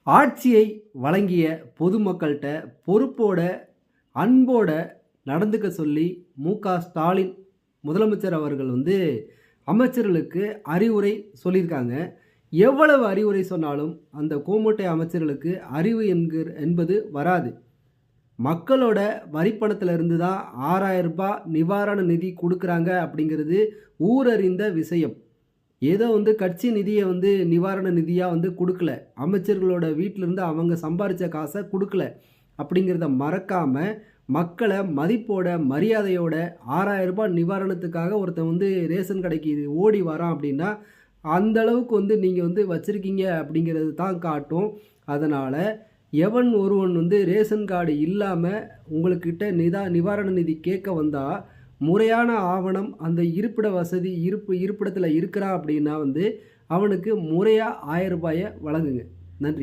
ஆட்சியை வழங்கிய பொதுமக்கள்கிட்ட பொறுப்போட அன்போட நடந்துக்க சொல்லி மு.க.ஸ்டாலின் முதலமைச்சர் அவர்கள் அமைச்சர்களுக்கு அறிவுரை சொல்லியிருக்காங்க. எவ்வளவு அறிவுரை சொன்னாலும் அந்த கோமுட்டை அமைச்சர்களுக்கு அறிவு என்பது வராது. மக்களோட வரிப்பணத்தில் இருந்து தான் ரூ. 6,000 நிவாரண நிதி கொடுக்குறாங்க அப்படிங்கிறது ஊரறிந்த விஷயம். ஏதோ கட்சி நிதியை நிவாரண நிதியாக கொடுக்கல. அமைச்சர்களோட வீட்டிலேருந்து அவங்க சம்பாரித்த காசை கொடுக்கல. அப்படிங்கிறத மறக்காமல் மக்களை மதிப்போட மரியாதையோட ரூ. 6,000 நிவாரணத்துக்காக ஒருத்தன் ரேஷன் கடைக்கு ஓடி வரான் அப்படின்னா அந்த அளவுக்கு நீங்கள் வச்சுருக்கீங்க அப்படிங்கிறது தான் காட்டும். அதனால் எவன் ஒருவன் ரேஷன் கார்டு இல்லாமல் உங்கள்கிட்ட நிவாரண நிதி கேட்க வந்தால் முறையான ஆவணம் அந்த இருப்பிட வசதி இருப்பிடத்தில் இருக்கிறான் அப்படின்னா அவனுக்கு முறையாக ரூ. 1,000 வழங்குங்க. நன்றி.